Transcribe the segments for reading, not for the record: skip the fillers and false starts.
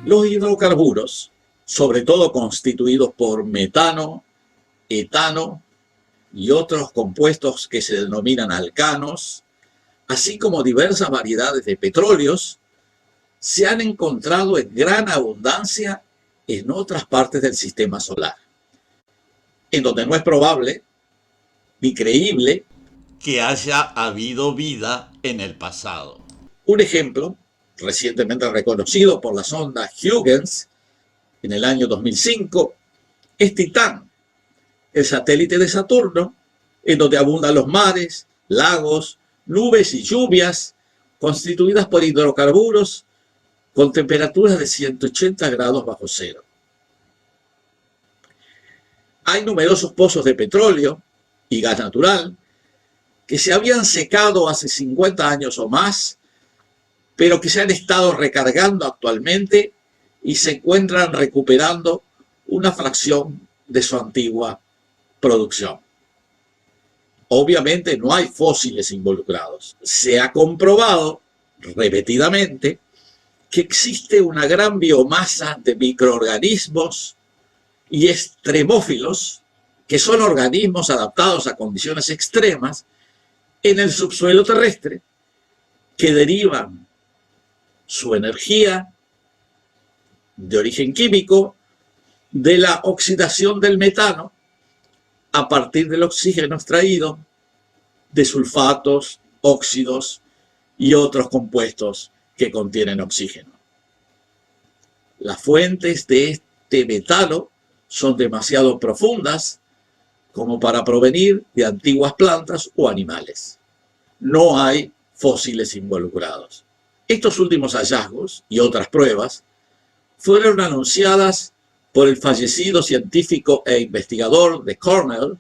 Los hidrocarburos, sobre todo constituidos por metano, etano y otros compuestos que se denominan alcanos, así como diversas variedades de petróleos, se han encontrado en gran abundancia en otras partes del sistema solar, en donde no es probable ni creíble que haya habido vida en el pasado. Un ejemplo, recientemente reconocido por la sonda Huygens en el año 2005, es Titán, el satélite de Saturno, en donde abundan los mares, lagos, nubes y lluvias constituidas por hidrocarburos con temperaturas de 180 grados bajo cero. Hay numerosos pozos de petróleo y gas natural que se habían secado hace 50 años o más, pero que se han estado recargando actualmente y se encuentran recuperando una fracción de su antigua producción. Obviamente no hay fósiles involucrados. Se ha comprobado repetidamente que existe una gran biomasa de microorganismos y extremófilos, que son organismos adaptados a condiciones extremas en el subsuelo terrestre, que derivan su energía de origen químico de la oxidación del metano a partir del oxígeno extraído de sulfatos, óxidos y otros compuestos que contienen oxígeno. Las fuentes de este metano son demasiado profundas como para provenir de antiguas plantas o animales. No hay fósiles involucrados. Estos últimos hallazgos y otras pruebas fueron anunciadas por el fallecido científico e investigador de Cornell,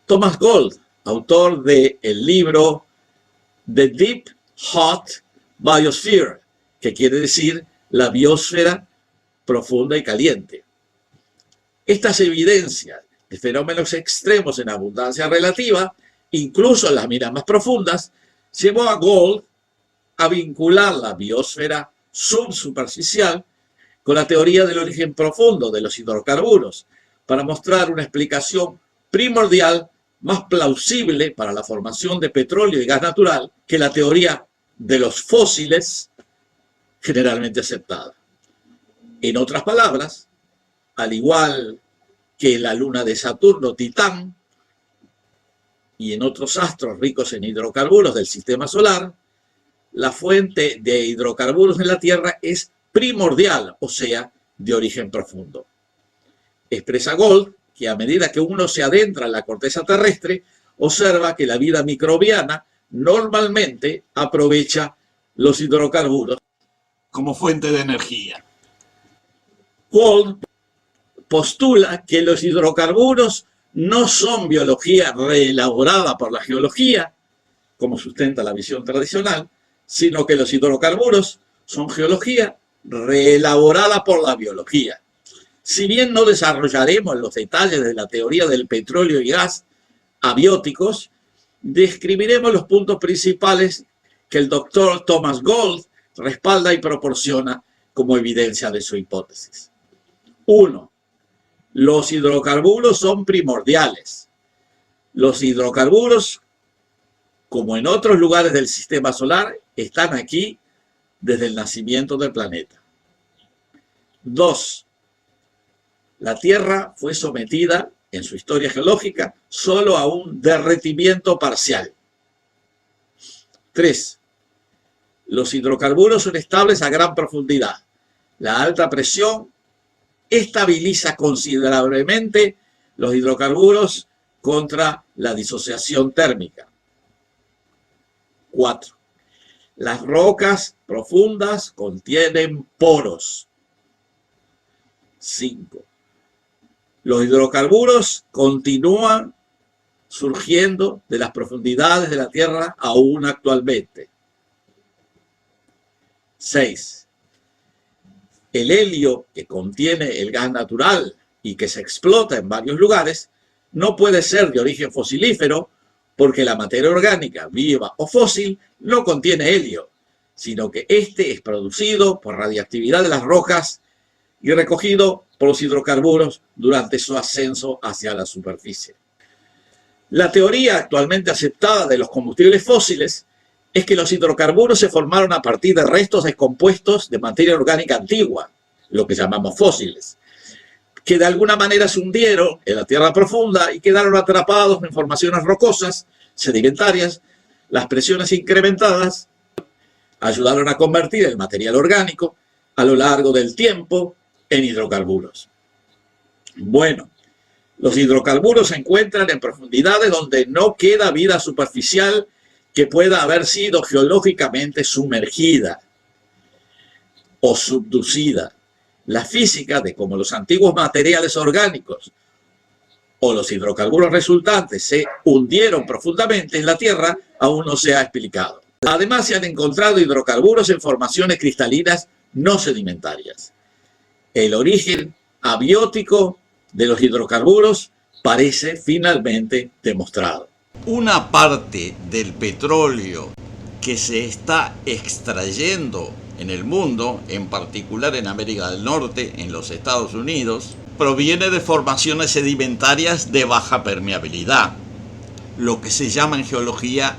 Thomas Gold, autor del libro The Deep Hot Biosphere, que quiere decir la biosfera profunda y caliente. Estas evidencias de fenómenos extremos en abundancia relativa, incluso en las minas más profundas, llevó a Gold a vincular la biosfera subsuperficial con la teoría del origen profundo de los hidrocarburos, para mostrar una explicación primordial más plausible para la formación de petróleo y gas natural que la teoría de los fósiles generalmente aceptada. En otras palabras, al igual que en la luna de Saturno, Titán, y en otros astros ricos en hidrocarburos del sistema solar, la fuente de hidrocarburos en la Tierra es primordial, o sea, de origen profundo. Expresa Gold que a medida que uno se adentra en la corteza terrestre, observa que la vida microbiana normalmente aprovecha los hidrocarburos como fuente de energía. Gold postula que los hidrocarburos no son biología reelaborada por la geología, como sustenta la visión tradicional, sino que los hidrocarburos son geología reelaborada por la biología. Si bien no desarrollaremos los detalles de la teoría del petróleo y gas abióticos, describiremos los puntos principales que el doctor Thomas Gold respalda y proporciona como evidencia de su hipótesis. 1. Los hidrocarburos son primordiales. Los hidrocarburos, como en otros lugares del sistema solar, están aquí desde el nacimiento del planeta. 2. La Tierra fue sometida en su historia geológica solo a un derretimiento parcial. 3. Los hidrocarburos son estables a gran profundidad. La alta presión estabiliza considerablemente los hidrocarburos contra la disociación térmica. 4. Las rocas profundas contienen poros. 5. Los hidrocarburos continúan surgiendo de las profundidades de la Tierra aún actualmente. 6. El helio que contiene el gas natural y que se explota en varios lugares no puede ser de origen fosilífero porque la materia orgánica, viva o fósil, no contiene helio sino que este es producido por radiactividad de las rocas y recogido por los hidrocarburos durante su ascenso hacia la superficie. La teoría actualmente aceptada de los combustibles fósiles es que los hidrocarburos se formaron a partir de restos descompuestos de materia orgánica antigua, lo que llamamos fósiles, que de alguna manera se hundieron en la tierra profunda y quedaron atrapados en formaciones rocosas, sedimentarias. Las presiones incrementadas ayudaron a convertir el material orgánico a lo largo del tiempo en hidrocarburos. Bueno, los hidrocarburos se encuentran en profundidades donde no queda vida superficial que pueda haber sido geológicamente sumergida o subducida. La física de cómo los antiguos materiales orgánicos o los hidrocarburos resultantes se hundieron profundamente en la Tierra aún no se ha explicado. Además, se han encontrado hidrocarburos en formaciones cristalinas no sedimentarias. El origen abiótico de los hidrocarburos parece finalmente demostrado. Una parte del petróleo que se está extrayendo en el mundo, en particular en América del Norte, en los Estados Unidos, proviene de formaciones sedimentarias de baja permeabilidad, lo que se llama en geología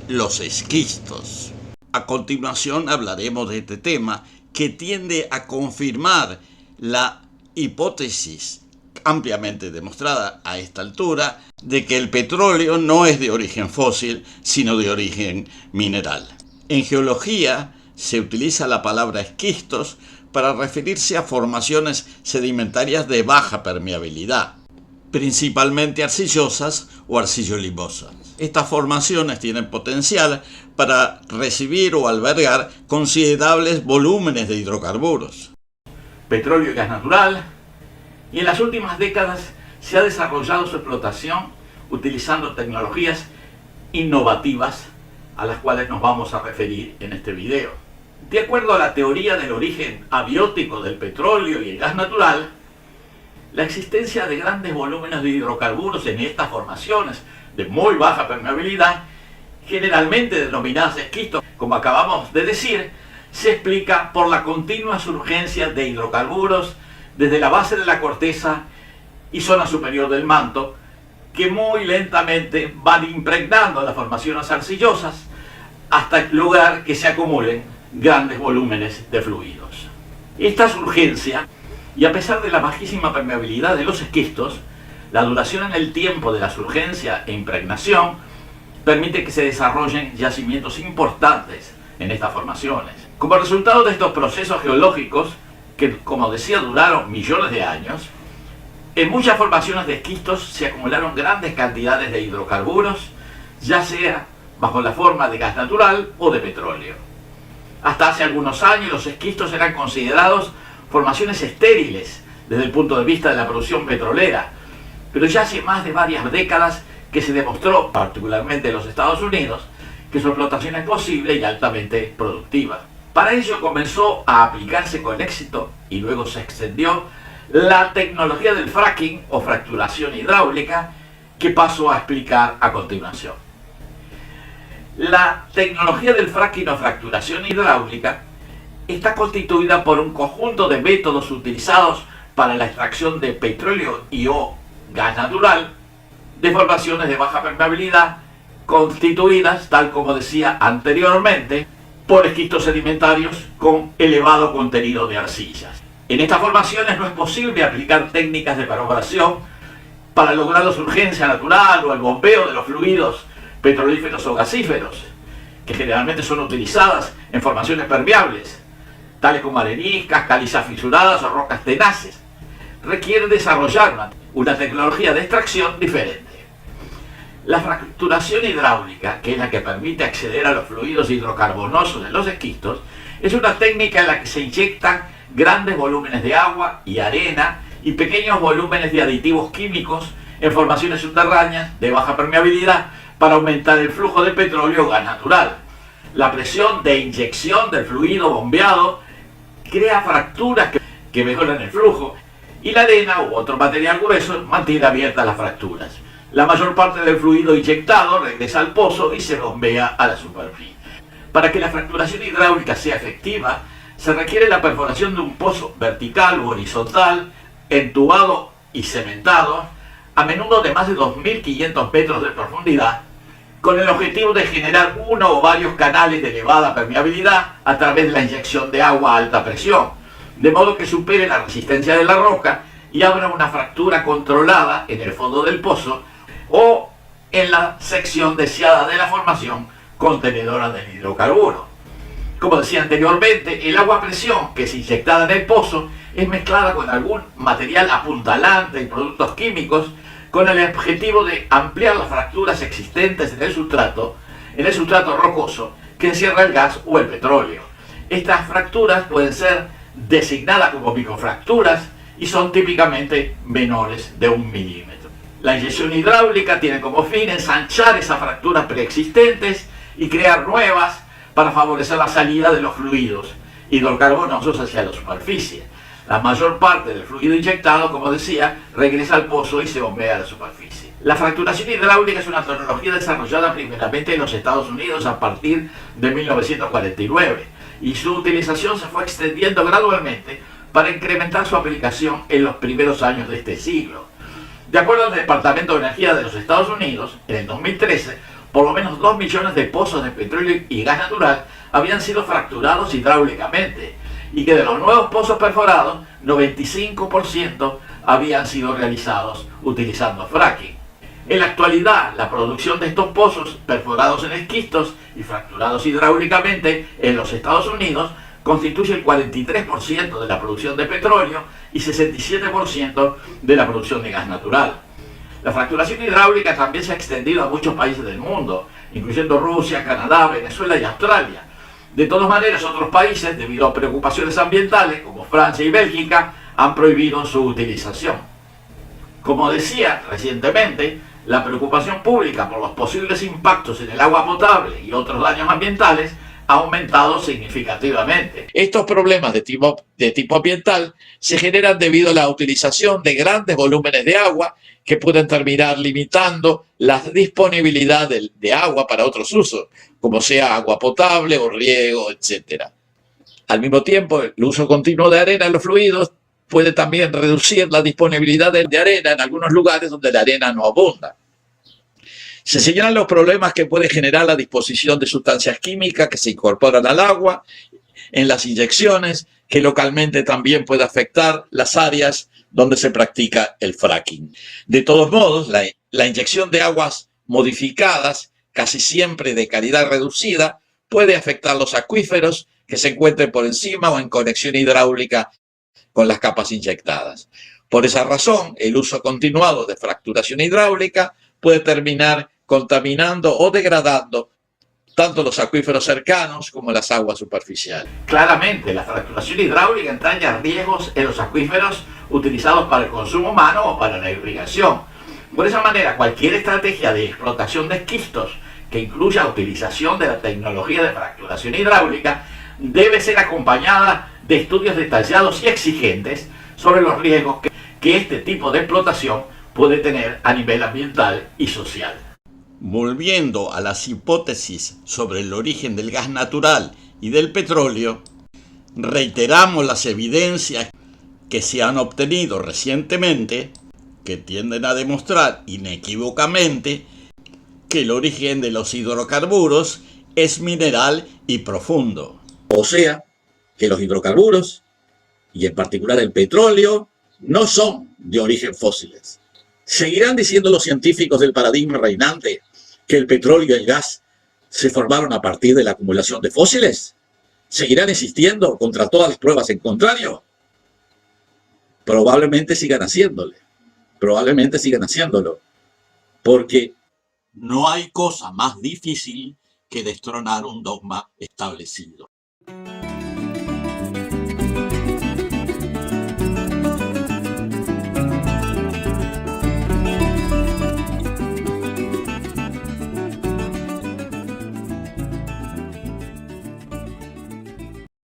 los esquistos. A continuación hablaremos de este tema que tiende a confirmar la hipótesis ampliamente demostrada a esta altura de que el petróleo no es de origen fósil, sino de origen mineral. En geología se utiliza la palabra esquistos para referirse a formaciones sedimentarias de baja permeabilidad, principalmente arcillosas o arcillo-limosas. Estas formaciones tienen potencial para recibir o albergar considerables volúmenes de hidrocarburos, petróleo y gas natural, y en las últimas décadas se ha desarrollado su explotación utilizando tecnologías innovativas a las cuales nos vamos a referir en este video. De acuerdo a la teoría del origen abiótico del petróleo y el gas natural, la existencia de grandes volúmenes de hidrocarburos en estas formaciones de muy baja permeabilidad, generalmente denominadas esquistos, como acabamos de decir, se explica por la continua surgencia de hidrocarburos desde la base de la corteza y zona superior del manto, que muy lentamente van impregnando las formaciones arcillosas hasta lograr que se acumulen grandes volúmenes de fluidos. Esta surgencia, y a pesar de la bajísima permeabilidad de los esquistos, la duración en el tiempo de la surgencia e impregnación permite que se desarrollen yacimientos importantes en estas formaciones. Como resultado de estos procesos geológicos, que como decía duraron millones de años, en muchas formaciones de esquistos se acumularon grandes cantidades de hidrocarburos, ya sea bajo la forma de gas natural o de petróleo. Hasta hace algunos años los esquistos eran considerados formaciones estériles desde el punto de vista de la producción petrolera, pero ya hace más de varias décadas que se demostró, particularmente en los Estados Unidos, que su explotación es posible y altamente productiva. Para ello comenzó a aplicarse con éxito y luego se extendió la tecnología del fracking o fracturación hidráulica, que paso a explicar a continuación. La tecnología del fracking o fracturación hidráulica está constituida por un conjunto de métodos utilizados para la extracción de petróleo y o gas natural de formaciones de baja permeabilidad constituidas, tal como decía anteriormente, por esquistos sedimentarios con elevado contenido de arcillas. En estas formaciones no es posible aplicar técnicas de perforación para lograr la surgencia natural o el bombeo de los fluidos petrolíferos o gasíferos, que generalmente son utilizadas en formaciones permeables, tales como areniscas, calizas fisuradas o rocas tenaces. Requiere desarrollar una tecnología de extracción diferente. La fracturación hidráulica, que es la que permite acceder a los fluidos hidrocarbonosos de los esquistos, es una técnica en la que se inyectan grandes volúmenes de agua y arena y pequeños volúmenes de aditivos químicos en formaciones subterráneas de baja permeabilidad para aumentar el flujo de petróleo o gas natural. La presión de inyección del fluido bombeado crea fracturas que mejoran el flujo, y la arena u otro material grueso mantiene abiertas las fracturas. La mayor parte del fluido inyectado regresa al pozo y se bombea a la superficie. Para que la fracturación hidráulica sea efectiva, se requiere la perforación de un pozo vertical u horizontal, entubado y cementado, a menudo de más de 2.500 metros de profundidad, con el objetivo de generar uno o varios canales de elevada permeabilidad a través de la inyección de agua a alta presión, de modo que supere la resistencia de la roca y abra una fractura controlada en el fondo del pozo o en la sección deseada de la formación contenedora del hidrocarburo. Como decía anteriormente, el agua a presión que es inyectada en el pozo es mezclada con algún material apuntalante y productos químicos con el objetivo de ampliar las fracturas existentes en el sustrato rocoso que encierra el gas o el petróleo. Estas fracturas pueden ser designadas como microfracturas y son típicamente menores de 1 milímetro. La inyección hidráulica tiene como fin ensanchar esas fracturas preexistentes y crear nuevas para favorecer la salida de los fluidos hidrocarbonosos hacia la superficie. La mayor parte del fluido inyectado, como decía, regresa al pozo y se bombea a la superficie. La fracturación hidráulica es una tecnología desarrollada primeramente en los Estados Unidos a partir de 1949 y su utilización se fue extendiendo gradualmente para incrementar su aplicación en los primeros años de este siglo. De acuerdo al Departamento de Energía de los Estados Unidos, en el 2013, por lo menos 2 millones de pozos de petróleo y gas natural habían sido fracturados hidráulicamente, y que de los nuevos pozos perforados, 95% habían sido realizados utilizando fracking. En la actualidad, la producción de estos pozos perforados en esquistos y fracturados hidráulicamente en los Estados Unidos constituye el 43% de la producción de petróleo y 67% de la producción de gas natural. La fracturación hidráulica también se ha extendido a muchos países del mundo, incluyendo Rusia, Canadá, Venezuela y Australia. De todas maneras, otros países, debido a preocupaciones ambientales, como Francia y Bélgica, han prohibido su utilización. Como decía recientemente, la preocupación pública por los posibles impactos en el agua potable y otros daños ambientales ha aumentado significativamente. Estos problemas de tipo ambiental se generan debido a la utilización de grandes volúmenes de agua que pueden terminar limitando la disponibilidad de agua para otros usos, como sea agua potable o riego, etc. Al mismo tiempo, el uso continuo de arena en los fluidos puede también reducir la disponibilidad de arena en algunos lugares donde la arena no abunda. Se señalan los problemas que puede generar la disposición de sustancias químicas que se incorporan al agua en las inyecciones, que localmente también puede afectar las áreas donde se practica el fracking. De todos modos, la inyección de aguas modificadas, casi siempre de calidad reducida, puede afectar los acuíferos que se encuentren por encima o en conexión hidráulica con las capas inyectadas. Por esa razón, el uso continuado de fracturación hidráulica puede terminar contaminando o degradando tanto los acuíferos cercanos como las aguas superficiales. Claramente, la fracturación hidráulica entraña riesgos en los acuíferos utilizados para el consumo humano o para la irrigación. Por esa manera, cualquier estrategia de explotación de esquistos que incluya utilización de la tecnología de fracturación hidráulica debe ser acompañada de estudios detallados y exigentes sobre los riesgos que este tipo de explotación puede tener a nivel ambiental y social. Volviendo a las hipótesis sobre el origen del gas natural y del petróleo, reiteramos las evidencias que se han obtenido recientemente que tienden a demostrar inequívocamente que el origen de los hidrocarburos es mineral y profundo. O sea, que los hidrocarburos, y en particular el petróleo, no son de origen fósiles. ¿Seguirán diciendo los científicos del paradigma reinante que el petróleo y el gas se formaron a partir de la acumulación de fósiles? ¿Seguirán insistiendo contra todas las pruebas en contrario? Probablemente sigan haciéndolo, porque no hay cosa más difícil que destronar un dogma establecido.